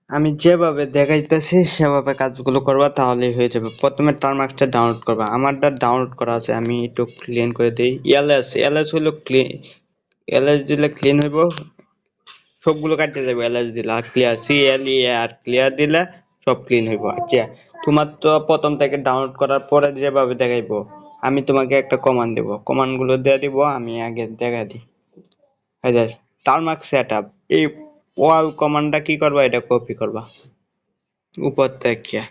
আমি যেভাবে দেখাইতেছি সেভাবে কাজগুলো করবা তাহলেই হয়ে যাবে। প্রথমে টার্মাক্সটা ডাউনলোড করবা। আমারটা ডাউনলোড করা আছে, আমি একটু ক্লিন করে দিই। এলএস হলো ক্লিন, এলএস দিলে ক্লিন হইব, সবগুলো কাটতে যাবে। এলএস দিলে আর ক্লিয়ার, সিএলই আর ক্লিয়ার দিলে সব ক্লিন হইব। আচ্ছা, তোমার তো প্রথম থেকে ডাউনলোড করার পরে যেভাবে দেখাইবো, আমি তোমাকে একটা কমান্ড দেবো, কমান্ড গুলো দিয়ে দিব। আমি আগে দেখা দিই। এই যে টার্মাক্স সেটআপ, এই ওয়াল কমান্ডটা কি করবা, এটা কপি করবা উপর থেকে।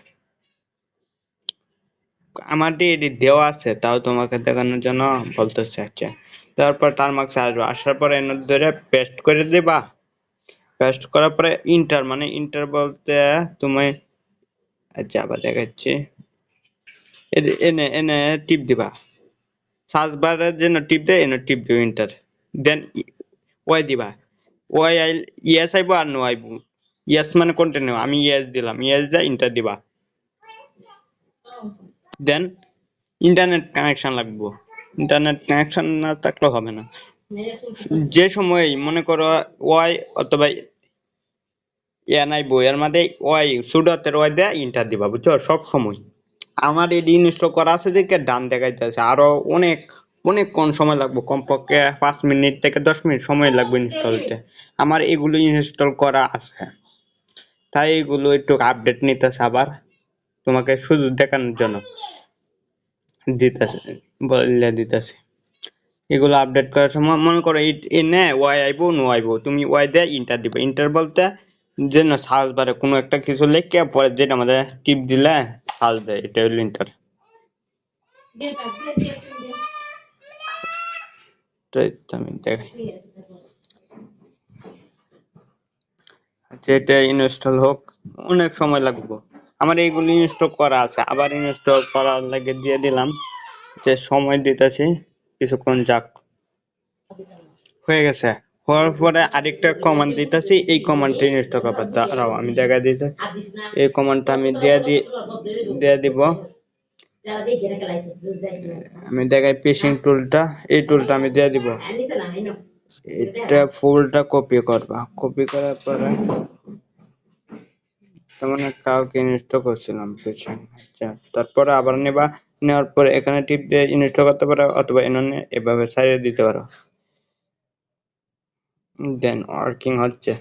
আমার এটি দেওয়া আছে, তাও তোমাকে দেখানোর জন্য বলতেছে। আচ্ছা, তারপর টার্মাক্স আসবে, আসার পরে এর ধরে পেস্ট করে দিবা। পেস্ট করার পরে ইন্টার, মানে ইন্টার বলতে তুমি, আচ্ছা আবার দেখাচ্ছি, এনে এনে টিপ দিবা। সার্চ বারের জন্য টিপ দেয়, এনে টিপ দিও ইন্টার। দেন ওয়াই দিবা। ওয়াই আইল ইয়েস আইব আর নো আইব। ইয়েস মানে কন্টিনিউ, আমি ইয়েস দিলাম, ইয়েস দিয়ে ইন্টার দিবা। দেন ইন্টারনেট কানেকশন লাগবে। ইন্টারনেট কানেকশন না থাকলে হবে না। যে সময় মনে করো ওয়াই অথবা এন আইব, এর মধ্যে ওয়াই সুডাতের ওয়াই দিয়ে ইন্টার দিবা, বুঝছো? সব সময়। আমার এডি ইনস্টল করা আছে দেখে ডান দেখাইতেছে, আরো অনেক অনেকক্ষণ সময় লাগবে, কমপক্ষে 5 মিনিট থেকে 10 মিনিট সময় লাগবে ইনস্টল হতে। আমার এগুলো ইনস্টল করা আছে, তাই এগুলো একটু আপডেট নিতেছে আবার, তোমাকে শুধু দেখানোর জন্য দিতেছে, বলে দিতেছে। এগুলো আপডেট করার সময় মনে করো এনে ওয়াই আইবো নো আইবো, তুমি ওয়াই দিয়ে ইন্টার দিবে। ইন্টার বলতে যেন সার্চ বারে কোনো একটা কিছু লিখে পরে যেটা আমাদের টিপ দিলে সার্চ দেয়, এটা হলো ইন্টার। আমি দেখাই, আচ্ছা এটা ইনস্টল হোক, অনেক সময় লাগবে। আমার এইগুলো ইনস্টল করা আছে, আবার ইনস্টল করার লাগে দিয়ে দিলাম, যে সময় দিতেছি কিছুক্ষণ যাক। হয়ে গেছে, হওয়ার পরে আরেকটা কমান্ড দিতেছি, এই কমান্ডটা ইনস্টল করবার। দাঁড়াও আমি দেখা দিতে, এই কমান্ডটা আমি দিয়ে দিব। আমি দেখাই পেশিং টুলটা, এই টুলটা আমি দিয়ে দিব। এটা ফুলটা কপি করবা, কপি করার পরে তেমন কালকে ইনস্টল করছিলাম পেছন। আচ্ছা, তারপরে আবার নেবা, নেওয়ার পরে এখানে টিপ দিয়ে ইনস্টল করতে পারো, অথবা এখানে এভাবে সাইডে দিতে পারো। দেন ওয়ার্কিং হচ্ছে,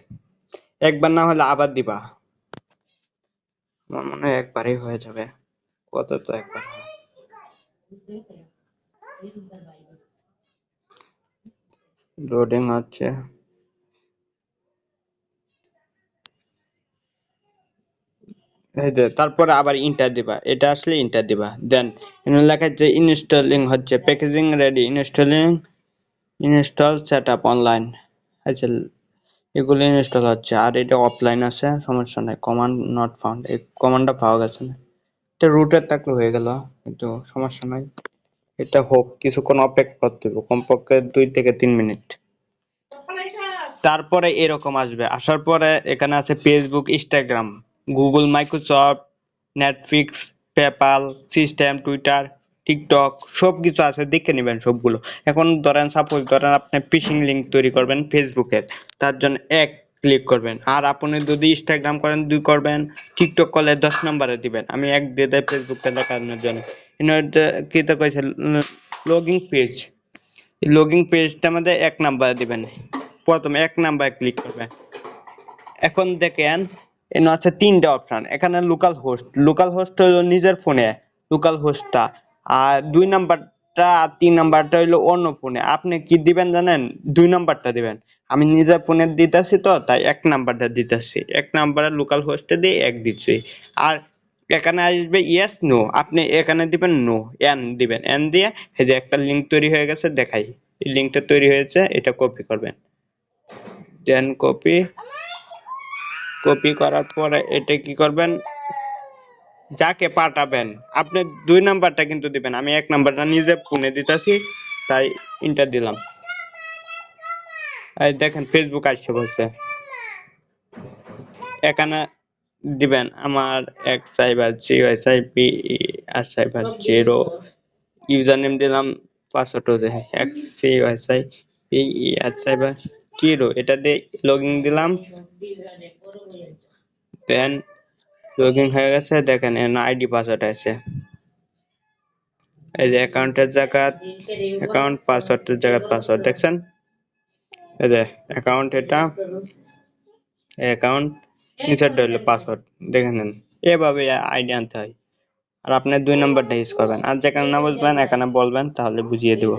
একবার না হলে আবার দিবা। আমার মনে হয় একবারই হয়ে যাবে, কত তো একবার হয়। লোডিং হচ্ছে, এই যে তারপরে আবার ইন্টার দিবা, এটা আসলে ইন্টার দিবা। দেন এখানে লেখা আছে ইনস্টলিং হচ্ছে, packaging ready, installing, install setup online. আচ্ছা, এগুলো ইনস্টল হচ্ছে, আর এটা অফলাইন আছে, সমস্যা নাই। কমান্ড নট ফাউন্ড, এই কমান্ডটা পাওয়া গেছে না, এটা রুটের থাকলে হয়ে গেল, কিন্তু সমস্যা নাই। এটা হোক, কিছুক্ষণ অপেক্ষা করতে হবে, কমপক্ষে 2 থেকে 3 মিনিট। তারপরে এরকম আসবে, আসার পরে এখানে আছে Facebook, Instagram, Google, Microsoft, Netflix, PayPal, system, Twitter, TikTok, সবকিছু আছে, দেখে নেবেন সবগুলো। এখন ধরেন সাপোজ ধরেন আপনি ফিশিং লিংক তৈরি করবেন ফেসবুকের, তার জন্য 1 ক্লিক করবেন। আর আপনি যদি ইনস্টাগ্রাম করেন 2 করবেন, টিকটক করলে 10 নম্বরে দিবেন। আমি 1 দিয়ে দেয় ফেসবুকটা দেখানোর জন্য। কি তো কইছে, লগিং পেজ, লগিং পেজটা মধ্যে 1 নম্বরে দিবেন, প্রথমে 1 নম্বরে ক্লিক করবেন। এখন দেখেন এখানে আছে 3টা অপশন, এখানে লোকাল হোস্ট, লোকাল হোস্ট হলো নিজের ফোনে লোকাল হোস্টটা, আর 2 নাম্বারটা আর 3 নাম্বারটা হলো অন্য ফোনে। আপনি কি দিবেন জানেন? 2 নাম্বারটা দিবেন। আমি নিজের ফোনে দিতেছি তো, তাই 1 নাম্বারটা দিতেছি, 1 নাম্বারে লোকাল হোস্টে দিয়ে 1 দিচ্ছি। আর এখানে আসবে ইয়েস নো, আপনি এখানে দিবেন নো, এন দিবেন, এন দিয়ে এই যে একটা লিঙ্ক তৈরি হয়ে গেছে দেখাই, এই লিঙ্কটা তৈরি হয়েছে, এটা কপি করবেন। দেন কপি, কপি করার পরে এটা কি করবেন, যাকে পাঠাবেন আপনি 2 নাম্বারটা কিন্তু দিবেন, আমি 1 নাম্বারটা নিজে ফোনে দিতেছি, তাই ইন্টার দিলাম। এই দেখেন ফেসবুক আসছে বলছে, এখানে দিবেন আমার XCYP আর 0, ইউজার নেম দিলাম, পাসওয়ার্ড দেখে XCYP আর 0, এটা দিয়ে লগইন দিলাম। দেন লগইন হয়ে গেছে, দেখেন এখানে আইডি পাসওয়ার্ড আছে। এই যে অ্যাকাউন্টের জায়গা অ্যাকাউন্ট, পাসওয়ার্ডের জায়গা পাসওয়ার্ড, দেখছেন? এই যে অ্যাকাউন্ট, এটা অ্যাকাউন্ট, নিচেরটা হলো পাসওয়ার্ড, দেখে নেন। এভাবে আইডি আনতে হয়। আর আপনি 2 নাম্বারটা ইউজ করবেন। আর যেখানে না বুঝবেন এখানে বলবেন, তাহলে বুঝিয়ে দেব।